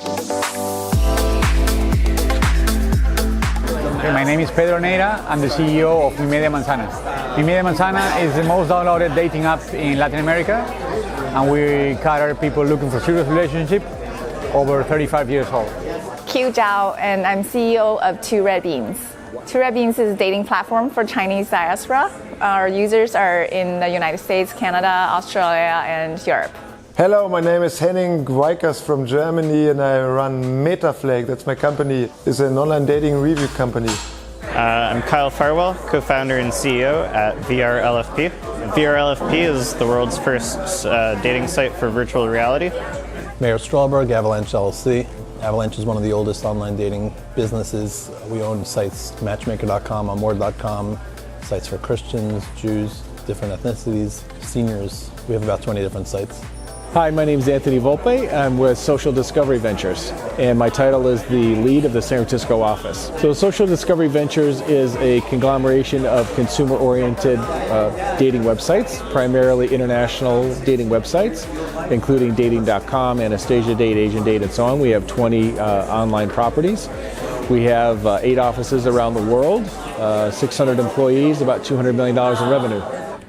Okay, my name is Pedro Neira. I'm the CEO of Manzana. Manzana is the most downloaded dating app in Latin America, and we cater people looking for serious relationship over 35 years old. Zhao, and I'm CEO of Two Red Beans. Two Red Beans is a dating platform for Chinese diaspora. Our users are in the United States, Canada, Australia, and Europe. Hello, my name is Henning, Weichers from Germany, and I run Metaflake. That's my company. It's an online dating review company. I'm Farwell, co-founder and CEO at VRLFP. VRLFP is the world's first dating site for virtual reality. Meir Strahlberg, Avalanche LLC. Avalanche is one of the oldest online dating businesses. We own sites matchmaker.com, onboard.com, sites for Christians, Jews, different ethnicities, seniors. We have about 20 different sites. Hi, my name is Anthony Volpe. I'm with Social Discovery Ventures, and my title is the lead of the San Francisco office. So Social Discovery Ventures is a conglomeration of consumer-oriented dating websites, primarily international dating websites, including dating.com, Anastasia Date, Asian Date, and so on. We have 20 online properties. We have 8 offices around the world, 600 employees, about $200 million in revenue.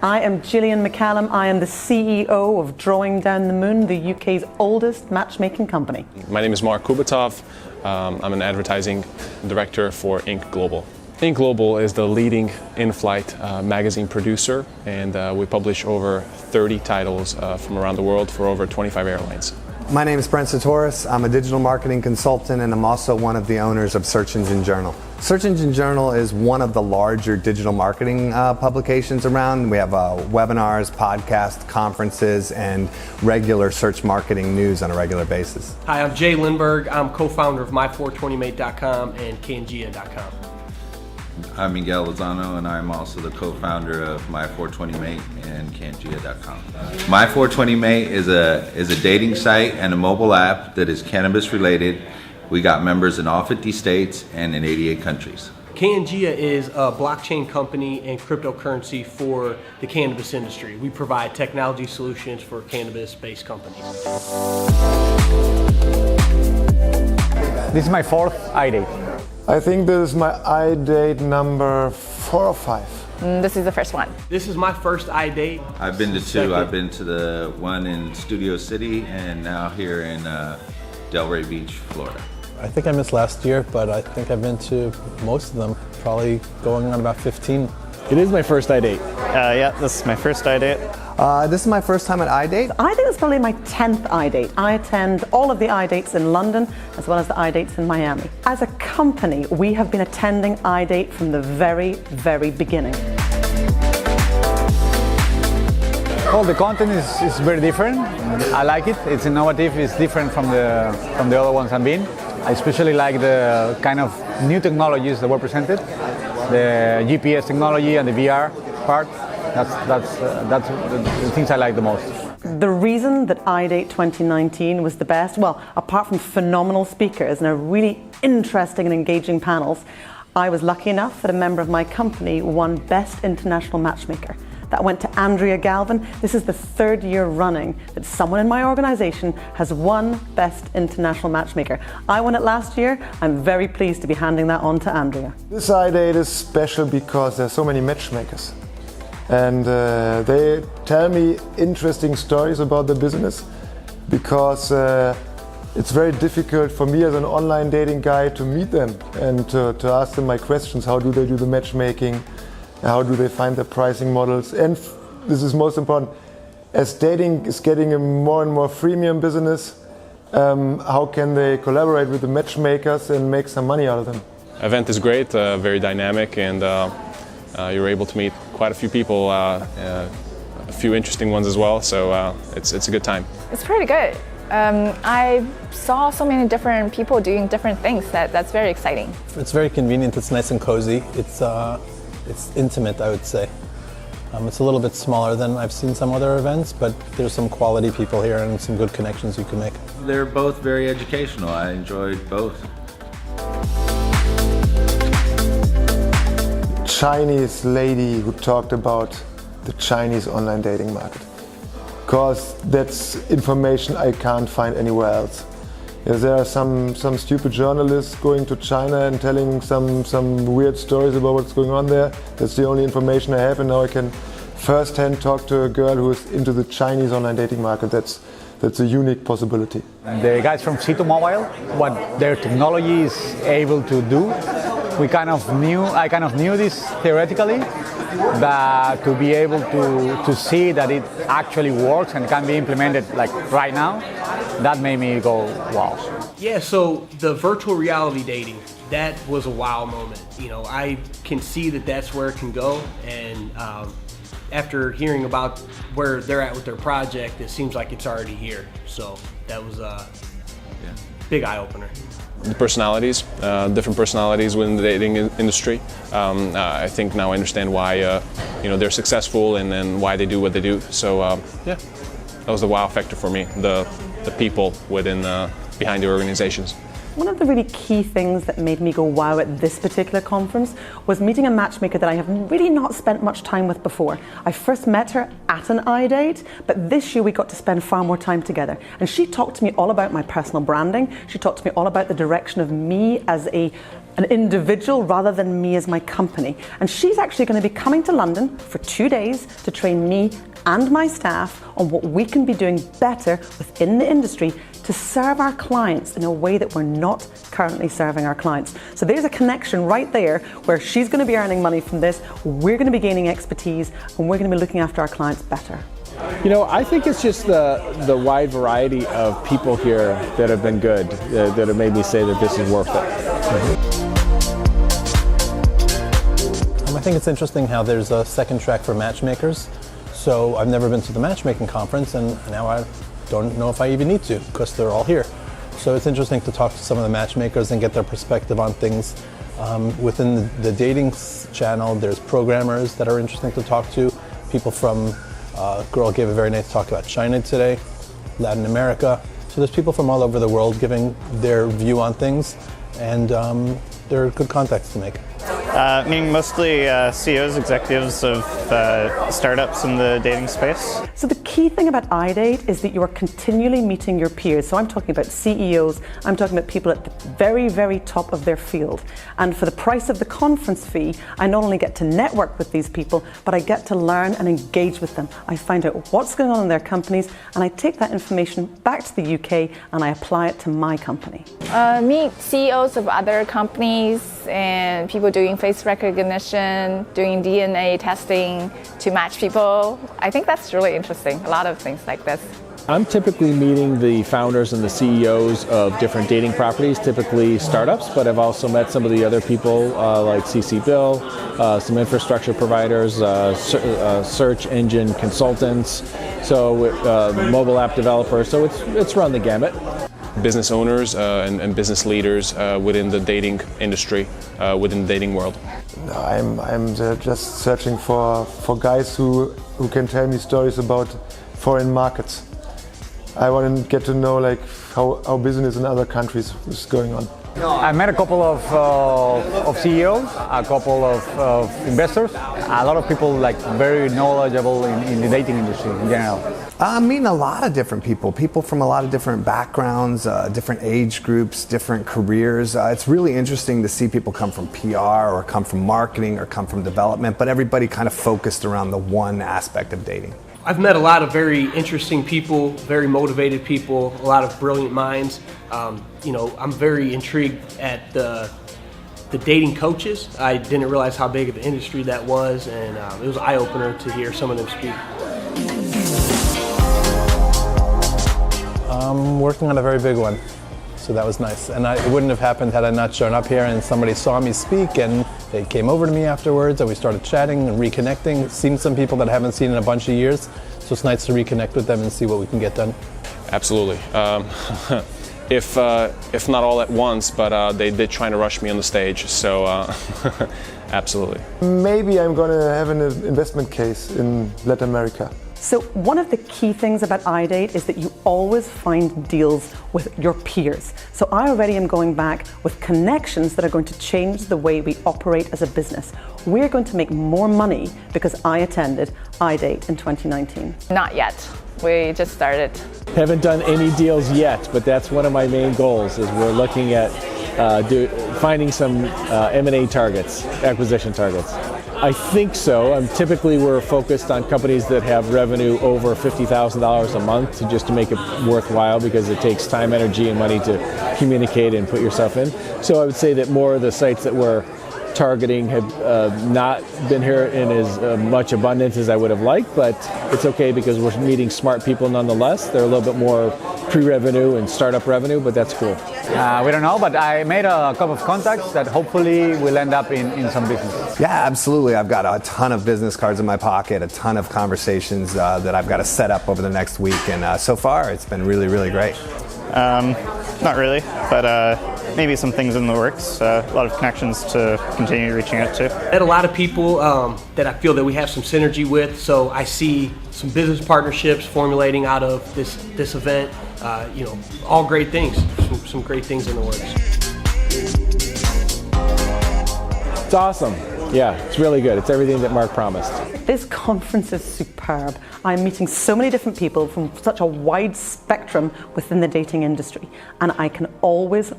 I am Gillian McCallum. I am the CEO of Drawing Down the Moon, the UK's oldest matchmaking company. My name is Kubatov. I'm an advertising director for Inc. Global. Inc. Global is the leading in-flight magazine producer, and we publish over 30 titles from around the world for over 25 airlines. My name is Brent, Csutoras. I'm a digital marketing consultant, and I'm also one of the owners of Search Engine Journal. Search Engine Journal is one of the larger digital marketing publications around. We have webinars, podcasts, conferences, and regular search marketing news on a regular basis. Hi, I'm Lingbergh. I'm co-founder of my420mate.com and Cangea.com. I'm Miguel Lozano, and I'm also the co-founder of My420Mate and Cangea.com. My420Mate is a dating site and a mobile app that is cannabis related. We got members in all 50 states and in 88 countries. Cangea is a blockchain company and cryptocurrency for the cannabis industry. We provide technology solutions for cannabis-based companies. This is my 4th iDate. I think this is my iDate number 4 or 5. This is the first one. This is my first iDate. I've been to 2. I've been to the one in Studio City and now here in Delray Beach, Florida. I think I missed last year, but I think I've been to most of them, probably going on about 15. It is my first iDate. Yeah, this is my first iDate. This is my first time at iDate. I think it's probably my 10th iDate. I attend all of the iDates in London as well as the iDates in Miami. As a company, we have been attending iDate from the very, very beginning. Well, the content is very different. I like it. It's innovative. It's different from the other ones I've been. I especially like the kind of new technologies that were presented, the GPS technology and the VR part. That's the things I like the most. The reason that iDate 2019 was the best, well, apart from phenomenal speakers and a really interesting and engaging panels, I was lucky enough that a member of my company won Best International Matchmaker. That went to Andrea Galvin. This is the 3rd year running that someone in my organization has won Best International Matchmaker. I won it last year. I'm very pleased to be handing that on to Andrea. This iDate is special because there's so many matchmakers. And they tell me interesting stories about the business because it's very difficult for me as an online dating guy to meet them and to ask them my questions. How do they do the matchmaking? How do they find their pricing models? And this is most important, as dating is getting a more and more freemium business, how can they collaborate with the matchmakers and make some money out of them? Event is great, very dynamic, and you're able to meet quite a few people, a few interesting ones as well, so it's a good time. It's pretty good. I saw so many different people doing different things. That's very exciting. It's very convenient. It's nice and cozy. It's intimate, I would say. It's a little bit smaller than I've seen some other events, but there's some quality people here and some good connections you can make. They're both very educational. I enjoyed both. Chinese lady who talked about the Chinese online dating market, because that's information I can't find anywhere else. There are some stupid journalists going to China and telling some weird stories about what's going on there. That's the only information I have, and now I can first-hand talk to a girl who is into the Chinese online dating market. That's a unique possibility. The guys from Mobile, what their technology is able to do, I kind of knew this theoretically, but to be able to see that it actually works and can be implemented like right now, that made me go, wow. Yeah, so the virtual reality dating, that was a wow moment. You know, I can see that that's where it can go, and after hearing about where they're at with their project, it seems like it's already here. So that was a big eye-opener. The personalities, different personalities within the dating industry. I think now I understand why they're successful and then why they do what they do. So that was the wow factor for me. The people within behind the organizations. One of the really key things that made me go wow at this particular conference was meeting a matchmaker that I have really not spent much time with before. I first met her at an iDate, but this year we got to spend far more time together. And she talked to me all about my personal branding. She talked to me all about the direction of me as an individual rather than me as my company. And she's actually going to be coming to London for 2 days to train me and my staff on what we can be doing better within the industry to serve our clients in a way that we're not currently serving our clients. So there's a connection right there where she's going to be earning money from this, we're going to be gaining expertise, and we're going to be looking after our clients better. You know, I think it's just the wide variety of people here that have been good, that have made me say that this is worth it. I think it's interesting how there's a second track for matchmakers. So I've never been to the matchmaking conference, and now I don't know if I even need to because they're all here. So it's interesting to talk to some of the matchmakers and get their perspective on things. Within the dating channel, there's programmers that are interesting to talk to. People from, a girl gave a very nice talk about China today, Latin America. So there's people from all over the world giving their view on things, and they're good contacts to make. Meaning mostly CEOs, executives of startups in the dating space. So the key thing about iDate is that you are continually meeting your peers. So I'm talking about CEOs, I'm talking about people at the very, very top of their field. And for the price of the conference fee, I not only get to network with these people, but I get to learn and engage with them. I find out what's going on in their companies, and I take that information back to the UK and I apply it to my company. Meet CEOs of other companies and people doing face recognition, doing DNA testing to match people. I think that's really interesting, a lot of things like this. I'm typically meeting the founders and the CEOs of different dating properties, typically startups, but I've also met some of the other people like CC Bill, some infrastructure providers, search engine consultants, so mobile app developers, so it's run the gamut. Business owners and business leaders within the dating industry, within the dating world. I'm just searching for guys who can tell me stories about foreign markets. I want to get to know like how business in other countries is going on. I met a couple of CEOs, a couple of investors, a lot of people like very knowledgeable in the dating industry in general. I'm meeting a lot of different people from a lot of different backgrounds, different age groups, different careers. It's really interesting to see people come from PR or come from marketing or come from development, but everybody kind of focused around the one aspect of dating. I've met a lot of very interesting people, very motivated people, a lot of brilliant minds. I'm very intrigued at the dating coaches. I didn't realize how big of an industry that was, and it was an eye-opener to hear some of them speak. I'm working on a very big one, so that was nice. And it wouldn't have happened had I not shown up here and somebody saw me speak and they came over to me afterwards and we started chatting and reconnecting, seen some people that I haven't seen in a bunch of years, so it's nice to reconnect with them and see what we can get done. Absolutely. If not all at once, but they did try to rush me on the stage, so absolutely. Maybe I'm going to have an investment case in Latin America. So one of the key things about iDate is that you always find deals with your peers. So I already am going back with connections that are going to change the way we operate as a business. We're going to make more money because I attended iDate in 2019. Not yet. We just started. Haven't done any deals yet, but that's one of my main goals. Is we're looking at finding some M&A targets, acquisition targets. I think so. Typically, we're focused on companies that have revenue over $50,000 a month, just to make it worthwhile, because it takes time, energy, and money to communicate and put yourself in. So I would say that more of the sites that we're targeting have not been here in as much abundance as I would have liked, but it's okay because we're meeting smart people nonetheless. They're a little bit more pre-revenue and startup revenue, but that's cool. We don't know, but I made a couple of contacts that hopefully will end up in some business. Yeah, absolutely. I've got a ton of business cards in my pocket, a ton of conversations that I've got to set up over the next week, and so far it's been really, really great. Not really, but maybe some things in the works. A lot of connections to continue reaching out to. I had a lot of people that I feel that we have some synergy with, so I see some business partnerships formulating out of this event. All great things, some great things in the works. It's awesome. Yeah, it's really good. It's everything that Mark promised. This conference is superb. I'm meeting so many different people from such a wide spectrum within the dating industry, and I can always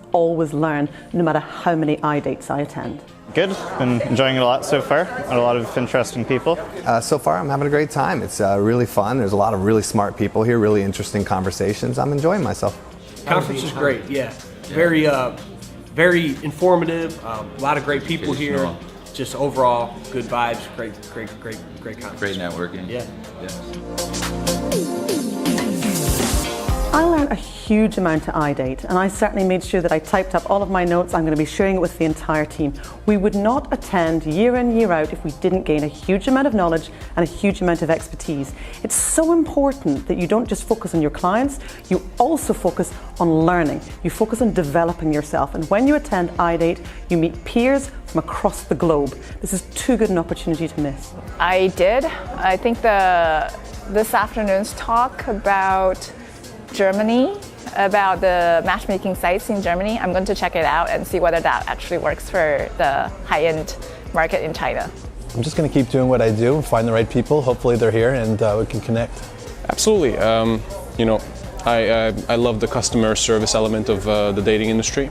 learn, no matter how many iDates I attend. Good. Been enjoying it a lot so far. Met a lot of interesting people. So far, I'm having a great time. It's really fun. There's a lot of really smart people here, really interesting conversations. I'm enjoying myself. Conference is great, yeah. Very informative, a lot of great people here. Just overall, good vibes, great conference. Great networking. Yeah. I learned a huge amount at iDate, and I certainly made sure that I typed up all of my notes. I'm going to be sharing it with the entire team. We would not attend year in, year out if we didn't gain a huge amount of knowledge and a huge amount of expertise. It's so important that you don't just focus on your clients, you also focus on learning. You focus on developing yourself, and when you attend iDate, you meet peers from across the globe. This is too good an opportunity to miss. I did. I think this afternoon's talk about Germany, about the matchmaking sites in Germany. I'm going to check it out and see whether that actually works for the high-end market in China. I'm just going to keep doing what I do, find the right people. Hopefully they're here and we can connect. Absolutely. I love the customer service element of the dating industry.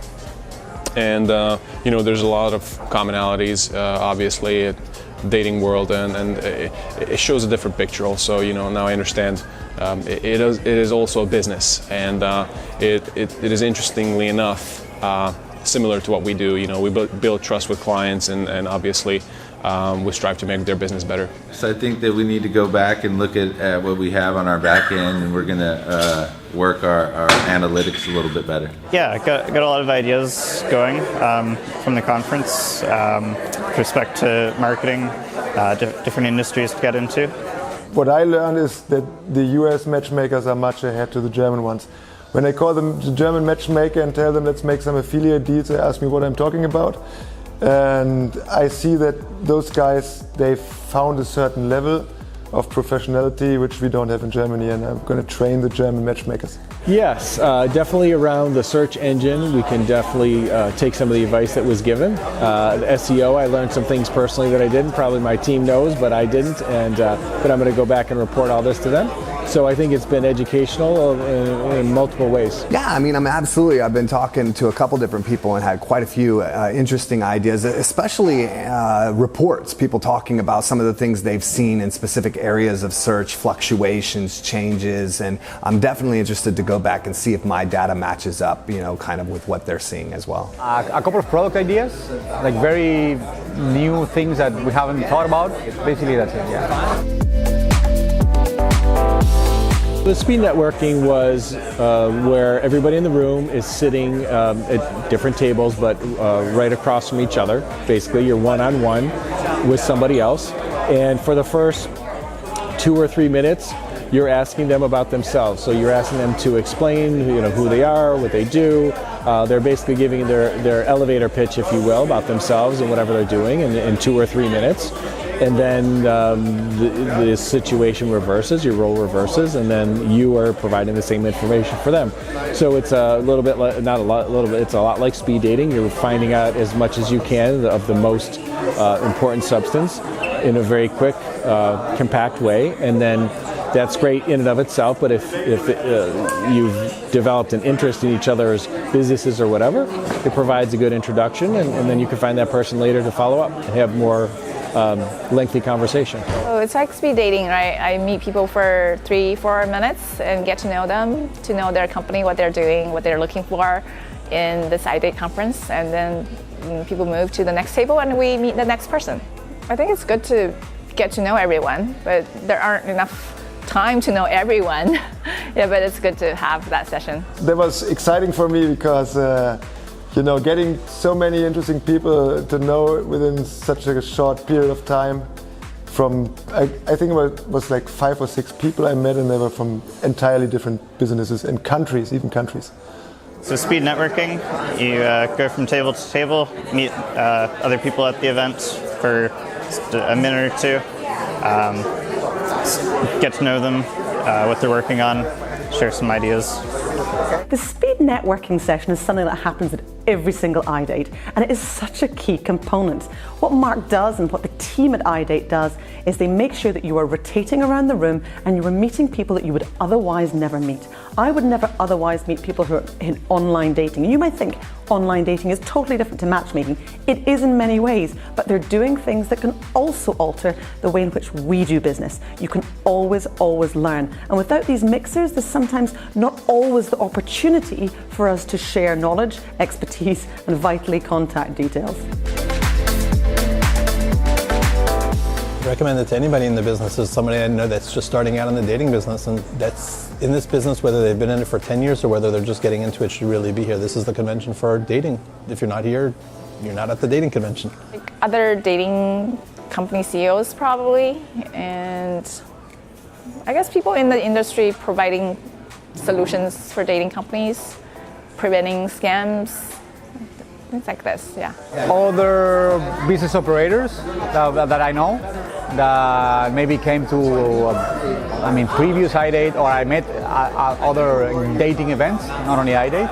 And, there's a lot of commonalities, obviously, at the dating world, and it shows a different picture also. Now I understand it is also a business, and it is, interestingly enough, similar to what we do. We build trust with clients, and obviously we strive to make their business better. So I think that we need to go back and look at what we have on our back end, and we're going to work our analytics a little bit better. Yeah, I got a lot of ideas going from the conference with respect to marketing, different industries to get into. What I learned is that the US matchmakers are much ahead to the German ones. When I call them the German matchmaker and tell them let's make some affiliate deals, they ask me what I'm talking about. And I see that those guys, they've found a certain level of professionality which we don't have in Germany, and I'm going to train the German matchmakers. Yes, definitely around the search engine, we can definitely take some of the advice that was given. The SEO, I learned some things personally that I didn't. Probably my team knows, but I didn't. But I'm going to go back and report all this to them. So I think it's been educational in multiple ways. Yeah, I've been talking to a couple different people and had quite a few interesting ideas, especially reports, people talking about some of the things they've seen in specific areas of search, fluctuations, changes, and I'm definitely interested to go back and see if my data matches up, kind of with what they're seeing as well. A couple of product ideas, like very new things that we haven't thought about. Basically, that's it, yeah. The speed networking was where everybody in the room is sitting at different tables, but right across from each other. Basically, you're one-on-one with somebody else. And for the first 2 or 3 minutes, you're asking them about themselves. So you're asking them to explain who they are, what they do. They're basically giving their elevator pitch, if you will, about themselves and whatever they're doing in 2 or 3 minutes. And then the situation reverses, your role reverses, and then you are providing the same information for them. So it's a little bit, it's a lot like speed dating. You're finding out as much as you can of the most important substance in a very quick, compact way. And then that's great in and of itself, but if you've developed an interest in each other's businesses or whatever, it provides a good introduction, and then you can find that person later to follow up and have more lengthy conversation. So it's like speed dating, right? I meet people for 3-4 minutes and get to know them, to know their company, what they're doing, what they're looking for in this IDATE conference, and then people move to the next table and we meet the next person. I think it's good to get to know everyone, but there aren't enough time to know everyone. Yeah, but it's good to have that session. That was exciting for me because getting so many interesting people to know within such a short period of time. From I think it was like 5 or 6 people I met, and they were from entirely different businesses and countries, even countries. So speed networking, you go from table to table, meet other people at the event for just a minute or two, get to know them, what they're working on, share some ideas. The speed networking session is something that happens at every single IDATE, and it is such a key component. What Mark does and what the team at IDATE does is they make sure that you are rotating around the room and you are meeting people that you would otherwise never meet. I would never otherwise meet people who are in online dating. You might think online dating is totally different to matchmaking. It is in many ways, but they're doing things that can also alter the way in which we do business. You can always learn. And without these mixers, there's sometimes not always the opportunity for us to share knowledge, expertise, and vitally contact details. I recommend it to anybody in the business as somebody I know that's just starting out in the dating business, and that's in this business, whether they've been in it for 10 years or whether they're just getting into it, should really be here. This is the convention for dating. If you're not here, you're not at the dating convention. Like other dating company CEOs probably, and I guess people in the industry providing solutions for dating companies, preventing scams, things like this, yeah. Other business operators that I know that maybe came to, previous IDATE, or I met other dating events, not only IDATE,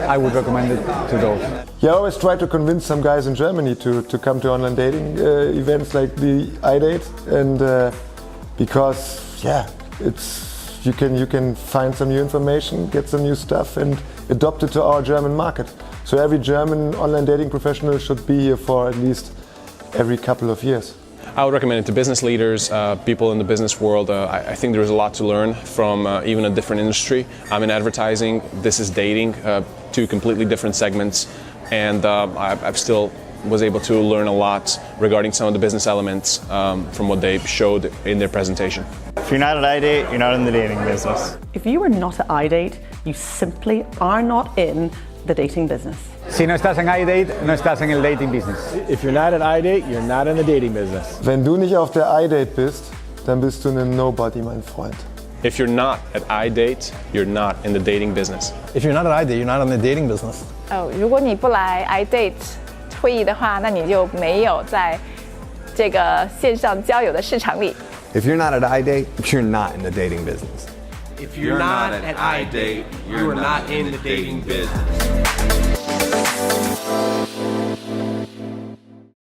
I would recommend it to those. Yeah, I always try to convince some guys in Germany to come to online dating events like the IDATE, and because you can find some new information, get some new stuff, and adopt it to our German market. So every German online dating professional should be here for at least every couple of years. I would recommend it to business leaders, people in the business world. I think there is a lot to learn from even a different industry. I'm in advertising, this is dating, 2 completely different segments, and I still was able to learn a lot regarding some of the business elements from what they showed in their presentation. If you're not at IDATE, you're not in the dating business. If you are not at IDATE, you simply are not in the dating business. Si no estás en IDATE, no estás en el dating business. If you're not at IDATE, you're not in the dating business. Wenn du nicht auf der IDATE bist, dann bist du ein Nobody, mein Freund. If you're not at IDATE, you're not in the dating business. If you're not at IDATE, you're not in the dating business. 如果你不来 IDATE 会议的话，那你就没有在这个线上交友的市场里。If you're not at IDATE, you're not in the dating business. If you're not at IDATE, you're not in the dating business.